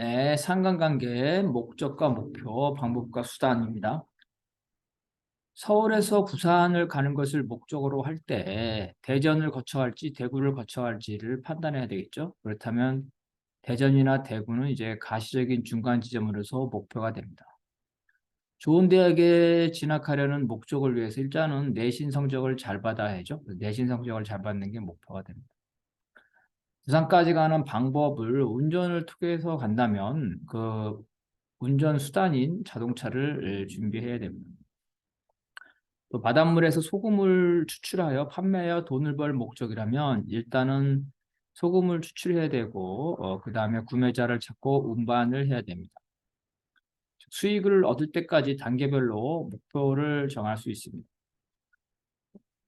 네, 상관관계, 목적과 목표, 방법과 수단입니다. 서울에서 부산을 가는 것을 목적으로 할 때 대전을 거쳐야 할지 대구를 거쳐야 할지를 판단해야 되겠죠. 그렇다면 대전이나 대구는 이제 가시적인 중간 지점으로서 목표가 됩니다. 좋은 대학에 진학하려는 목적을 위해서 일단은 내신 성적을 잘 받아야죠. 내신 성적을 잘 받는 게 목표가 됩니다. 부산까지 가는 방법을 운전을 통해서 간다면 그 운전 수단인 자동차를 준비해야 됩니다. 또 바닷물에서 소금을 추출하여 판매하여 돈을 벌 목적이라면 일단은 소금을 추출해야 되고 그 다음에 구매자를 찾고 운반을 해야 됩니다. 수익을 얻을 때까지 단계별로 목표를 정할 수 있습니다.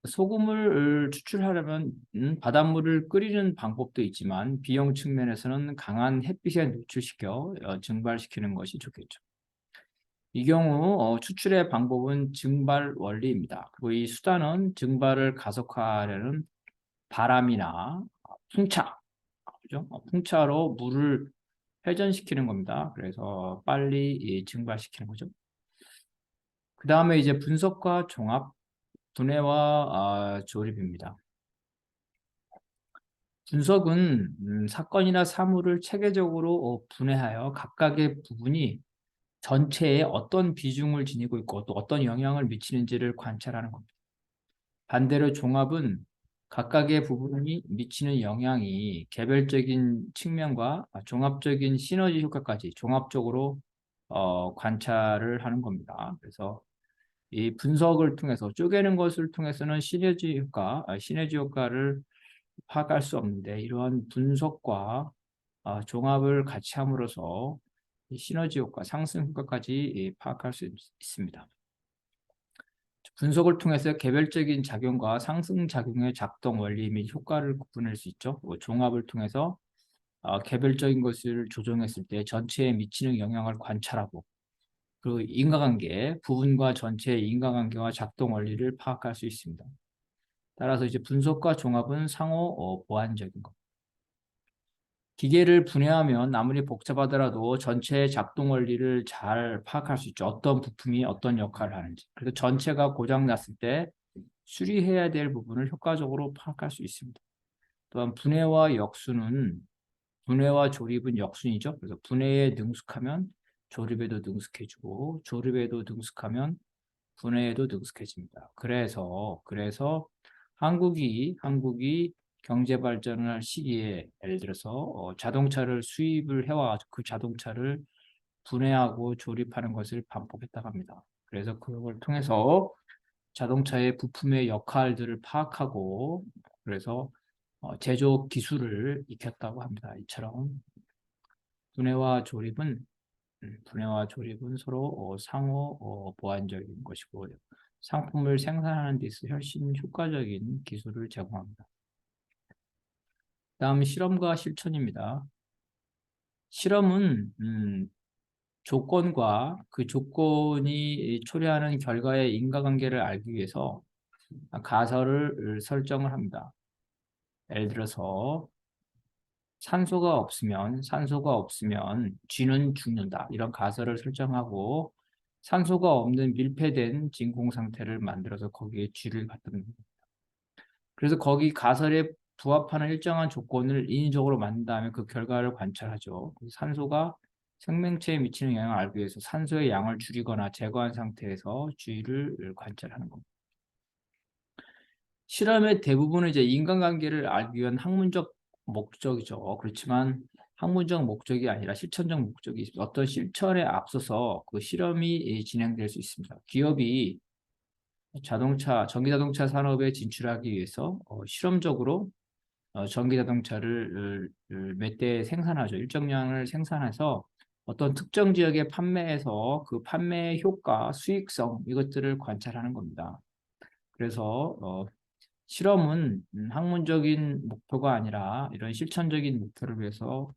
소금을 추출하려면 바닷물을 끓이는 방법도 있지만 비용 측면에서는 강한 햇빛에 노출시켜 증발시키는 것이 좋겠죠. 이 경우 추출의 방법은 증발 원리입니다. 그리고 이 수단은 증발을 가속화하려는 바람이나 풍차, 그죠? 풍차로 물을 회전시키는 겁니다. 그래서 빨리 증발시키는 거죠. 그 다음에 이제 분석과 종합, 분해와 조립입니다. 분석은 사건이나 사물을 체계적으로 분해하여 각각의 부분이 전체에 어떤 비중을 지니고 있고 또 어떤 영향을 미치는지를 관찰하는 겁니다. 반대로 종합은 각각의 부분이 미치는 영향이 개별적인 측면과 종합적인 시너지 효과까지 종합적으로 관찰을 하는 겁니다. 그래서 이 분석을 통해서 쪼개는 것을 통해서는 시너지 효과를 파악할 수 없는데 이러한 분석과 종합을 같이 함으로써 이 시너지 효과, 상승 효과까지 파악할 수 있습니다. 분석을 통해서 개별적인 작용과 상승작용의 작동 원리 및 효과를 구분할 수 있죠. 종합을 통해서 개별적인 것을 조정했을 때 전체에 미치는 영향을 관찰하고 그 인과관계, 부분과 전체의 인과관계와 작동 원리를 파악할 수 있습니다. 따라서 이제 분석과 종합은 상호 보완적인 것. 기계를 분해하면 아무리 복잡하더라도 전체의 작동 원리를 잘 파악할 수 있죠. 어떤 부품이 어떤 역할을 하는지. 그래서 전체가 고장 났을 때 수리해야 될 부분을 효과적으로 파악할 수 있습니다. 또한 분해와 조립은 역순이죠. 그래서 분해에 능숙하면 조립에도 능숙해지고 조립에도 능숙하면 분해에도 능숙해집니다. 그래서 한국이 경제 발전을 할 시기에 예를 들어서 자동차를 수입을 해와 그 자동차를 분해하고 조립하는 것을 반복했다고 합니다. 그래서 그걸 통해서 자동차의 부품의 역할들을 파악하고 그래서 제조 기술을 익혔다고 합니다. 이처럼 분해와 조립은 분해와 조립은 서로 상호 보완적인 것이고 상품을 생산하는 데 있어 훨씬 효과적인 기술을 제공합니다. 다음 실험과 실천입니다. 실험은 조건과 그 조건이 초래하는 결과의 인과관계를 알기 위해서 가설을 설정을 합니다. 예를 들어서 산소가 없으면 쥐는 죽는다. 이런 가설을 설정하고 산소가 없는 밀폐된 진공 상태를 만들어서 거기에 쥐를 갖다 놓는 겁니다. 그래서 거기 가설에 부합하는 일정한 조건을 인위적으로 만든 다음에 그 결과를 관찰하죠. 산소가 생명체에 미치는 영향을 알기 위해서 산소의 양을 줄이거나 제거한 상태에서 쥐를 관찰하는 겁니다. 실험의 대부분은 이제 인간관계를 알기 위한 학문적 목적이죠. 그렇지만 학문적 목적이 아니라 실천적 목적이 있습니다. 어떤 실천에 앞서서 그 실험이 진행될 수 있습니다. 기업이 전기자동차 산업에 진출하기 위해서 실험적으로 전기자동차를 몇 대 생산하죠. 일정량을 생산해서 어떤 특정 지역에 판매해서 그 판매의 효과, 수익성 이것들을 관찰하는 겁니다. 그래서 실험은 학문적인 목표가 아니라 이런 실천적인 목표를 위해서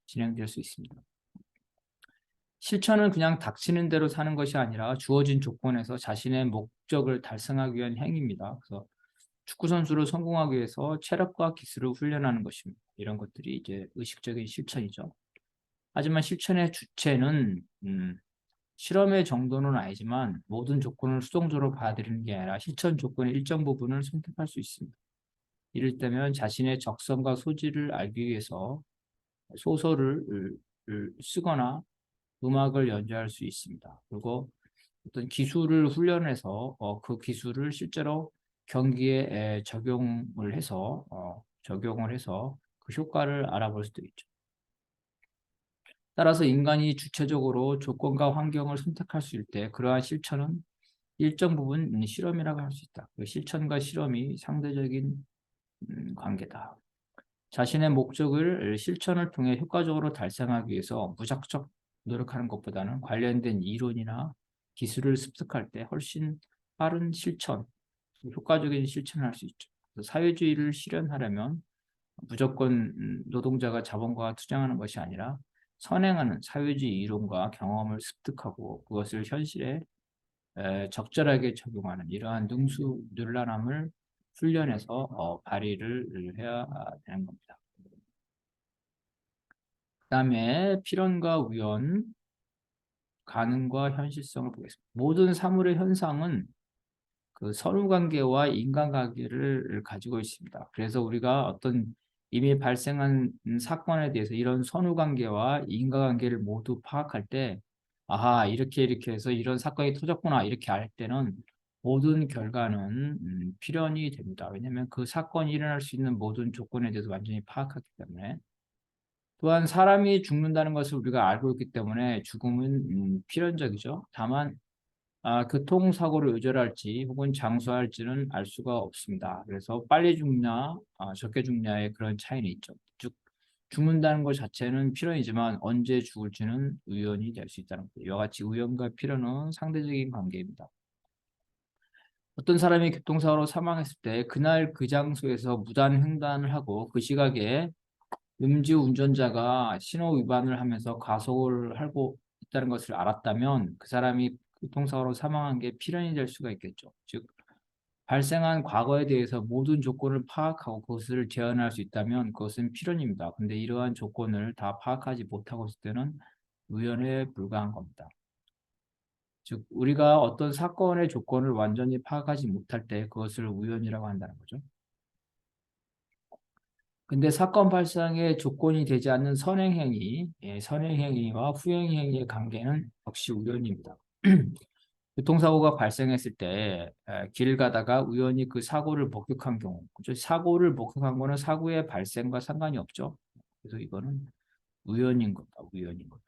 진행될 수 있습니다. 실천은 그냥 닥치는 대로 사는 것이 아니라 주어진 조건에서 자신의 목적을 달성하기 위한 행위입니다. 그래서 축구 선수로 성공하기 위해서 체력과 기술을 훈련하는 것입니다. 이런 것들이 이제 의식적인 실천이죠. 하지만 실천의 주체는 실험의 정도는 아니지만 모든 조건을 수동적으로 받아들이는 게 아니라 실천 조건의 일정 부분을 선택할 수 있습니다. 이를테면 자신의 적성과 소질을 알기 위해서 소설을 쓰거나 음악을 연주할 수 있습니다. 그리고 어떤 기술을 훈련해서 그 기술을 실제로 경기에 적용을 해서 그 효과를 알아볼 수도 있죠. 따라서 인간이 주체적으로 조건과 환경을 선택할 수 있을 때 그러한 실천은 일정 부분 실험이라고 할 수 있다. 그 실천과 실험이 상대적인 관계다. 자신의 목적을 실천을 통해 효과적으로 달성하기 위해서 무작정 노력하는 것보다는 관련된 이론이나 기술을 습득할 때 훨씬 빠른 실천, 효과적인 실천을 할 수 있죠. 사회주의를 실현하려면 무조건 노동자가 자본가가 투쟁하는 것이 아니라 선행하는 사회주의 이론과 경험을 습득하고 그것을 현실에 적절하게 적용하는 이러한 능수능란함을 훈련해서 발휘를 해야 되는 겁니다. 그다음에 필연과 우연, 가능과 현실성을 보겠습니다. 모든 사물의 현상은 그 선후관계와 인간관계를 가지고 있습니다. 그래서 우리가 어떤 이미 발생한 사건에 대해서 이런 선후관계와 인과관계를 모두 파악할 때 아하 이렇게 해서 이런 사건이 터졌구나 이렇게 알 때는 모든 결과는 필연이 됩니다. 왜냐하면 그 사건이 일어날 수 있는 모든 조건에 대해서 완전히 파악하기 때문에 또한 사람이 죽는다는 것을 우리가 알고 있기 때문에 죽음은 필연적이죠. 다만 교통사고로 요절할지 혹은 장수할지는 알 수가 없습니다. 그래서 빨리 죽냐, 적게 죽냐의 그런 차이는 있죠. 즉, 죽는다는 것 자체는 필연이지만 언제 죽을지는 우연이 될 수 있다는 거예요. 이와 같이 우연과 필연은 상대적인 관계입니다. 어떤 사람이 교통사고로 사망했을 때 그날 그 장소에서 무단 횡단을 하고 그 시각에 음주운전자가 신호 위반을 하면서 과속을 하고 있다는 것을 알았다면 그 사람이 교통사고로 사망한 게 필연이 될 수가 있겠죠. 즉 발생한 과거에 대해서 모든 조건을 파악하고 그것을 재현할 수 있다면 그것은 필연입니다. 근데 이러한 조건을 다 파악하지 못하고 있을 때는 우연에 불과한 겁니다. 즉 우리가 어떤 사건의 조건을 완전히 파악하지 못할 때 그것을 우연이라고 한다는 거죠. 근데 사건 발생의 조건이 되지 않는 선행행위, 선행행위와 후행행위의 관계는 역시 우연입니다. 교통사고가 발생했을 때 길 가다가 우연히 그 사고를 목격한 경우, 그죠? 사고를 목격한 거는 사고의 발생과 상관이 없죠. 그래서 이거는 우연인 거다, 우연인 거다.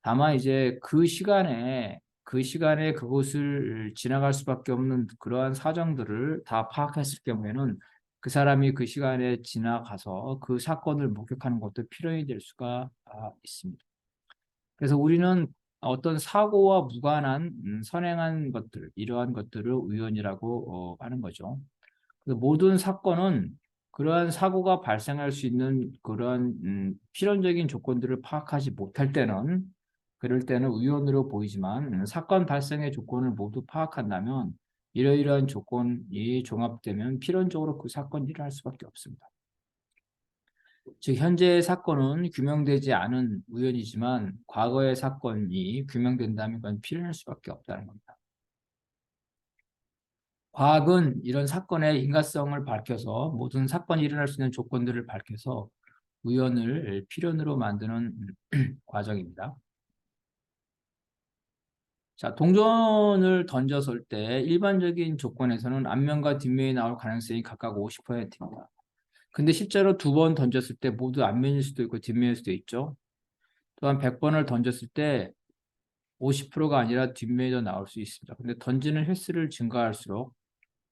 다만 이제 그 시간에 그곳을 지나갈 수밖에 없는 그러한 사정들을 다 파악했을 경우에는 그 사람이 그 시간에 지나가서 그 사건을 목격하는 것도 필연이 될 수가 있습니다. 그래서 우리는 어떤 사고와 무관한 선행한 것들, 이러한 것들을 우연이라고 하는 거죠. 그래서 모든 사건은 그러한 사고가 발생할 수 있는 그러한 필연적인 조건들을 파악하지 못할 때는 그럴 때는 우연으로 보이지만 사건 발생의 조건을 모두 파악한다면 이러이러한 조건이 종합되면 필연적으로 그 사건이 일어날 수밖에 없습니다. 즉 현재의 사건은 규명되지 않은 우연이지만 과거의 사건이 규명된다면 그건 필연할 수밖에 없다는 겁니다. 과학은 이런 사건의 인과성을 밝혀서 모든 사건이 일어날 수 있는 조건들을 밝혀서 우연을 필연으로 만드는 과정입니다. 자, 동전을 던졌을 때 일반적인 조건에서는 앞면과 뒷면이 나올 가능성이 각각 50%입니다. 근데 실제로 두 번 던졌을 때 모두 앞면일 수도 있고 뒷면일 수도 있죠. 또한 100번을 던졌을 때 50%가 아니라 뒷면이 더 나올 수 있습니다. 근데 던지는 횟수를 증가할수록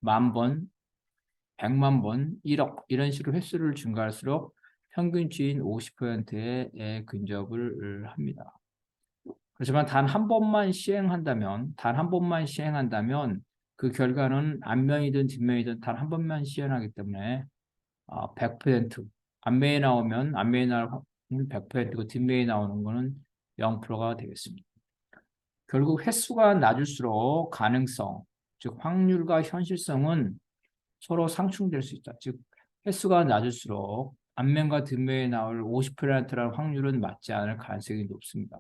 10,000번, 100만 번, 1억 이런 식으로 횟수를 증가할수록 평균치인 50%에 근접을 합니다. 그렇지만 단 한 번만 시행한다면 그 결과는 앞면이든 뒷면이든 단 한 번만 시행하기 때문에 100% 앞면이 나오면 앞면이 나올 확률 100%고 뒷면이 나오는 거는 0%가 되겠습니다. 결국 횟수가 낮을수록 가능성, 즉 확률과 현실성은 서로 상충될 수 있다. 즉 횟수가 낮을수록 앞면과 뒷면에 나올 50%라는 확률은 맞지 않을 가능성이 높습니다.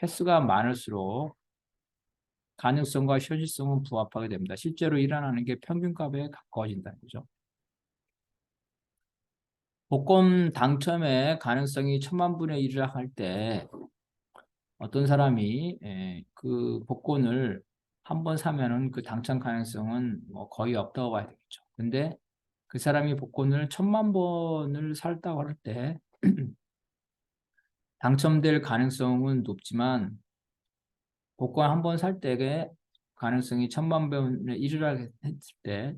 횟수가 많을수록 가능성과 현실성은 부합하게 됩니다. 실제로 일어나는 게 평균값에 가까워진다는 거죠. 복권 당첨의 가능성이 1000만 분의 1이라 할 때 어떤 사람이 그 복권을 한 번 사면은 그 당첨 가능성은 뭐 거의 없다고 봐야 되겠죠. 근데 그 사람이 복권을 1000만 번을 살다고 할 때 당첨될 가능성은 높지만 복권 한 번 살 때의 가능성이 1000만 분의 1이라 했을 때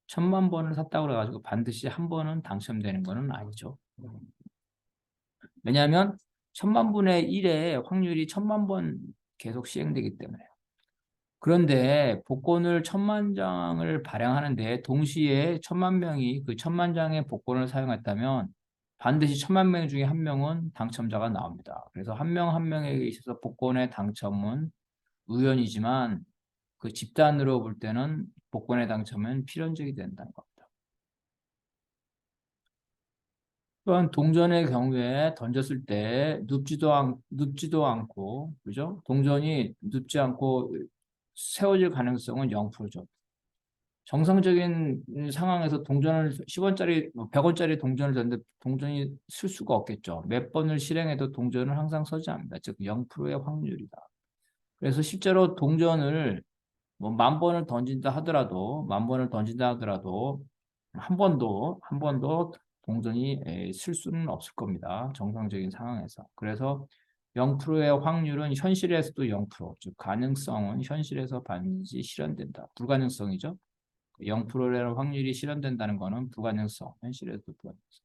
1000만 번을 샀다고 그래가지고 반드시 한 번은 당첨되는 것은 아니죠. 왜냐하면 1000만 분의 1의 확률이 1000만 번 계속 시행되기 때문에. 그런데 복권을 1000만 장을 발행하는데 동시에 1000만 명이 그 1000만 장의 복권을 사용했다면 반드시 1000만 명 중에 한 명은 당첨자가 나옵니다. 그래서 한 명 한 명에게 있어서 복권의 당첨은 우연이지만 그 집단으로 볼 때는 복권의 당첨은 필연적이 된다는 겁니다. 또한 동전의 경우에 던졌을 때 눕지도 않고, 그죠? 동전이 눕지 않고 세워질 가능성은 0%죠. 정상적인 상황에서 동전을 10원짜리, 100원짜리 동전을 던데 동전이 쓸 수가 없겠죠. 몇 번을 실행해도 동전은 항상 서지 않는다. 즉 0%의 확률이다. 그래서 실제로 동전을 뭐 10,000번을 던진다 하더라도 10,000번을 던진다 하더라도 한 번도 동전이 쓸 수는 없을 겁니다. 정상적인 상황에서. 그래서 0%의 확률은 현실에서도 0%, 즉 가능성은 현실에서 반드시 실현된다. 불가능성이죠. 0%라는 확률이 실현된다는 것은 불가능성, 현실에서도 불가능성.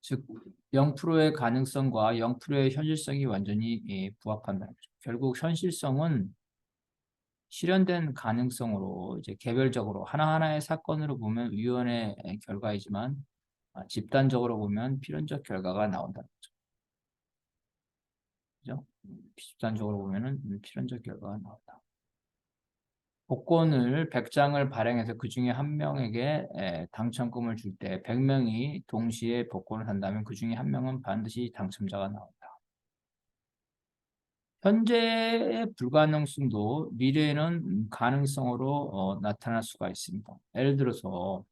즉 0%의 가능성과 0%의 현실성이 완전히 부합한다는 거죠. 결국 현실성은 실현된 가능성으로 이제 개별적으로 하나하나의 사건으로 보면 위원의 결과이지만 집단적으로 보면 필연적 결과가 나온다는 거죠. 그죠? 집단적으로 보면은 필연적 결과가 나온다. 복권을 100장을 발행해서 그 중에 한 명에게 당첨금을 줄 때 100명이 동시에 복권을 산다면 그 중에 한 명은 반드시 당첨자가 나온다. 현재의 불가능성도 미래에는 가능성으로 나타날 수가 있습니다. 예를 들어서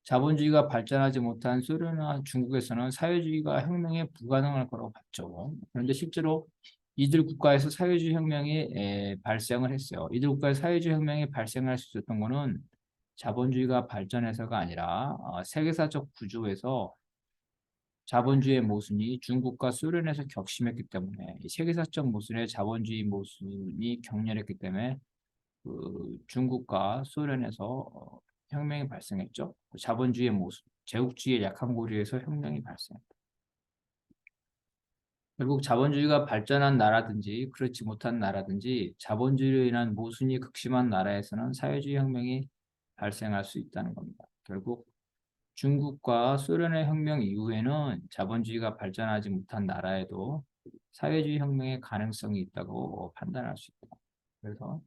자본주의가 발전하지 못한 소련이나 중국에서는 사회주의가 혁명에 불가능할 거라고 봤죠. 그런데 실제로 이들 국가에서 사회주의 혁명이 발생을 했어요. 이들 국가에서 사회주의 혁명이 발생할 수 있었던 것은 자본주의가 발전해서가 아니라 세계사적 구조에서 자본주의의 모순이 중국과 소련에서 격심했기 때문에 이 세계사적 모순의 자본주의 모순이 격렬했기 때문에 그 중국과 소련에서 혁명이 발생했죠. 그 자본주의의 모순, 제국주의의 약한 고리에서 혁명이 발생했다. 결국 자본주의가 발전한 나라든지 그렇지 못한 나라든지 자본주의로 인한 모순이 극심한 나라에서는 사회주의 혁명이 발생할 수 있다는 겁니다. 결국 중국과 소련의 혁명 이후에는 자본주의가 발전하지 못한 나라에도 사회주의 혁명의 가능성이 있다고 판단할 수 있다. 그래서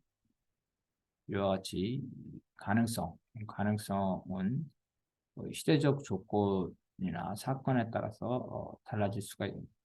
이와 같이 가능성은 시대적 조건이나 사건에 따라서 달라질 수가 있습니다.